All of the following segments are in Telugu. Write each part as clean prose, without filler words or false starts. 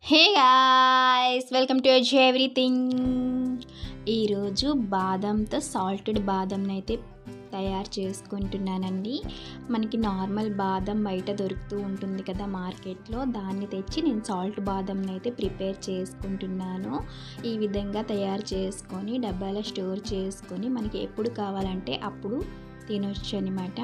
Hey guys, welcome to everything. ఈరోజు బాదంతో సాల్టెడ్ బాదంని అయితే తయారు చేసుకుంటున్నానండి. మనకి నార్మల్ బాదం బయట దొరుకుతూ ఉంటుంది కదా మార్కెట్లో, దాన్ని తెచ్చి నేను సాల్ట్ బాదంని అయితే ప్రిపేర్ చేసుకుంటున్నాను. ఈ విధంగా తయారు చేసుకొని డబ్బాలో స్టోర్ చేసుకొని మనకి ఎప్పుడు కావాలంటే అప్పుడు తినొచ్చు అనమాట.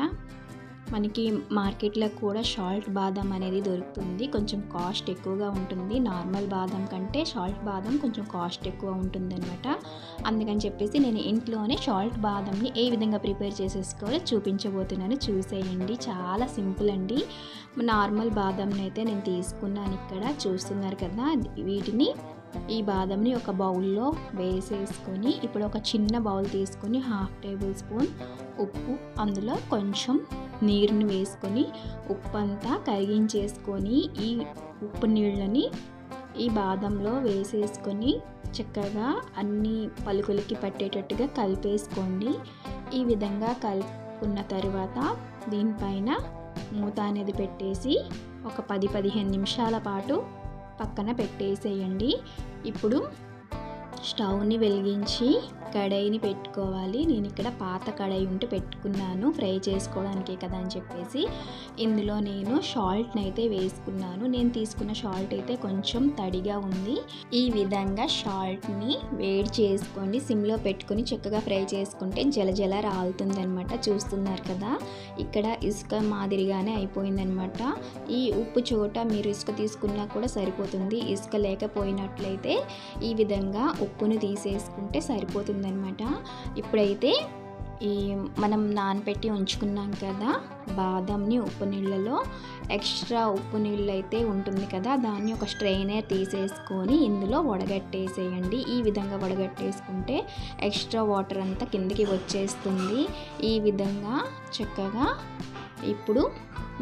మనకి మార్కెట్లో కూడా సాల్ట్ బాదం అనేది దొరుకుతుంది. కొంచెం కాస్ట్ ఎక్కువగా ఉంటుంది. నార్మల్ బాదం కంటే సాల్ట్ బాదం కొంచెం కాస్ట్ ఎక్కువ ఉంటుంది అనమాట. అందుకని చెప్పేసి నేను ఇంట్లోనే సాల్ట్ బాదంని ఏ విధంగా ప్రిపేర్ చేసేసుకోవాలో చూపించబోతున్నాను. చూసేయండి, చాలా సింపుల్ అండి. నార్మల్ బాదంని అయితే నేను తీసుకున్నాను. ఇక్కడ చూస్తున్నారు కదా, ఈ బాదంని ఒక బౌల్లో వేసేసుకొని, ఇప్పుడు ఒక చిన్న బౌల్ తీసుకొని 1/2 టేబుల్ స్పూన్ ఉప్పు, అందులో కొంచెం నీరుని వేసుకొని ఉప్పు అంతా కరిగించేసుకొని ఈ ఉప్పు నీళ్ళని ఈ బాదంలో వేసేసుకొని చక్కగా అన్ని పలుకులకి పట్టేటట్టుగా కలిపేసుకోండి. ఈ విధంగా కలుపుకున్న తర్వాత దీనిపైన మూత అనేది పెట్టేసి ఒక 10-15 నిమిషాల పాటు పక్కన పెట్టేసేయండి. ఇప్పుడు స్టవ్ని వెలిగించి కడాయిని పెట్టుకోవాలి. నేను ఇక్కడ పాత కడాయి ఉంటే పెట్టుకున్నాను, ఫ్రై చేసుకోవడానికే కదా అని చెప్పేసి. ఇందులో నేను సాల్ట్ని అయితే వేసుకున్నాను. నేను తీసుకున్న సాల్ట్ అయితే కొంచెం తడిగా ఉంది. ఈ విధంగా సాల్ట్ని వేడి చేసుకోండి. సిమ్లో పెట్టుకొని చక్కగా ఫ్రై చేసుకుంటే జలజల రాలుతుంది అనమాట. చూస్తున్నారు కదా, ఇక్కడ ఇసుక మాదిరిగానే అయిపోయిందనమాట. ఈ ఉప్పు చోట మీరు ఇసుక తీసుకున్నా కూడా సరిపోతుంది. ఇసుక లేకపోయినట్లయితే ఈ విధంగా ఉప్పుని తీసేసుకుంటే సరిపోతుందన్నమాట. ఇప్పుడైతే ఈ మనం నానబెట్టి ఉంచుకున్నాం కదా బాదంని, ఉప్పు నీళ్ళలో ఎక్స్ట్రా ఉప్పు నీళ్ళు అయితే ఉంటుంది కదా, దాన్ని ఒక స్ట్రైనర్ తీసేసుకొని ఇందులో వడగట్టేసేయండి. ఈ విధంగా వడగట్టేసుకుంటే ఎక్స్ట్రా వాటర్ అంతా కిందకి వచ్చేస్తుంది. ఈ విధంగా చక్కగా ఇప్పుడు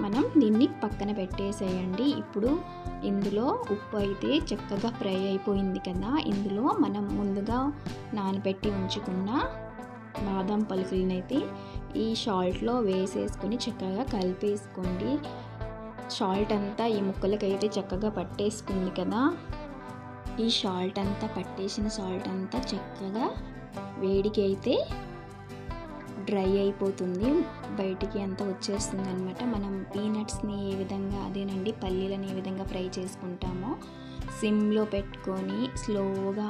మనం దీన్ని పక్కన పెట్టేసేయండి. ఇప్పుడు ఇందులో ఉప్పు అయితే చక్కగా ఫ్రై అయిపోయింది కదా, ఇందులో మనం ముందుగా నానబెట్టి ఉంచుకున్న బాదం పలుకులను అయితే ఈ సాల్ట్లో వేసేసుకొని చక్కగా కలిపేసుకోండి. సాల్ట్ అంతా ఈ ముక్కలకైతే చక్కగా పట్టేసుకుంది కదా. ఈ సాల్ట్ అంతా పట్టేసిన సాల్ట్ అంతా చక్కగా వేడికి అయితే డ్రై అయిపోతుంది, బయటికి అంతా వచ్చేస్తుంది అనమాట. మనం పీనట్స్ని ఏ విధంగా, అదేనండి పల్లీలను ఏ విధంగా ఫ్రై చేసుకుంటామో సిమ్లో పెట్టుకొని స్లోగా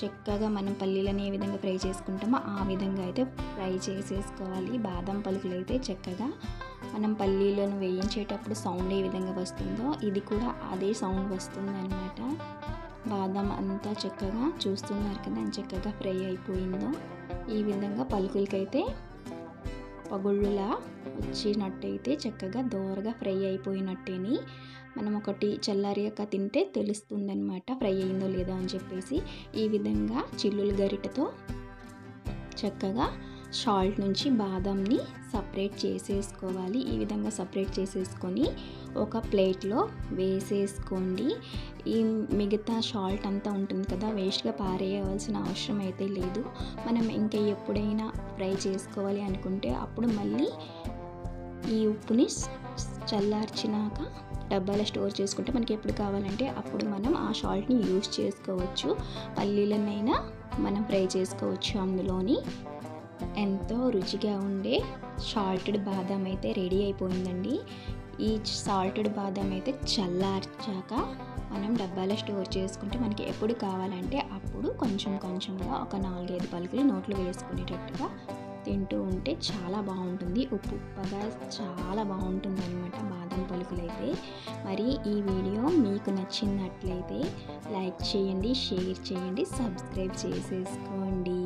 చక్కగా మనం పల్లీలను ఏ విధంగా ఫ్రై చేసుకుంటామో ఆ విధంగా అయితే ఫ్రై చేసేసుకోవాలి. బాదం పలుకులు అయితే చక్కగా మనం పల్లీలను వేయించేటప్పుడు సౌండ్ ఏ విధంగా వస్తుందో ఇది కూడా అదే సౌండ్ వస్తుంది అనమాట. బాదం అంతా చక్కగా చూస్తున్నారు కదా చక్కగా ఫ్రై అయిపోయిందో. ఈ విధంగా పలుకులకైతే పగుళ్ళులా వచ్చినట్టయితే చక్కగా దోరగా ఫ్రై అయిపోయినట్టేని మనం ఒకటి చల్లారియాక తింటే తెలుస్తుంది అనమాట ఫ్రై అయిందో లేదో అని చెప్పేసి. ఈ విధంగా చిల్లుల గరిటెతో చక్కగా సాల్ట్ నుంచి బాదంని సపరేట్ చేసేసుకోవాలి. ఈ విధంగా సపరేట్ చేసేసుకొని ఒక ప్లేట్లో వేసేసుకోండి. ఈ మిగతా సాల్ట్ అంతా ఉంటుంది కదా, వేస్ట్గా పారేయవలసిన అవసరం అయితే లేదు. మనం ఇంకా ఎప్పుడైనా ఫ్రై చేసుకోవాలి అనుకుంటే అప్పుడు మళ్ళీ ఈ ఉప్పుని చల్లార్చినాక డబ్బాలో స్టోర్ చేసుకుంటే మనకి ఎప్పుడు కావాలంటే అప్పుడు మనం ఆ సాల్ట్ని యూజ్ చేసుకోవచ్చు. పల్లీలనైనా మనం ఫ్రై చేసుకోవచ్చు. అందులోని ఎంతో రుచిగా ఉండే సాల్టెడ్ బాదం అయితే రెడీ అయిపోయిందండి. ఈ సాల్టెడ్ బాదం అయితే చల్లార్చాక మనం డబ్బాలో స్టోర్ చేసుకుంటే మనకి ఎప్పుడు కావాలంటే అప్పుడు కొంచెం కొంచెంగా ఒక 4-5 పలుకులు నోట్లో వేసుకునేటట్టుగా తింటూ ఉంటే చాలా బాగుంటుంది. ఉప్పుగా చాలా బాగుంటుంది అనమాట బాదం పలుకులు అయితే. మరి ఈ వీడియో మీకు నచ్చినట్లయితే లైక్ చేయండి, షేర్ చేయండి, సబ్స్క్రైబ్ చేసేసుకోండి.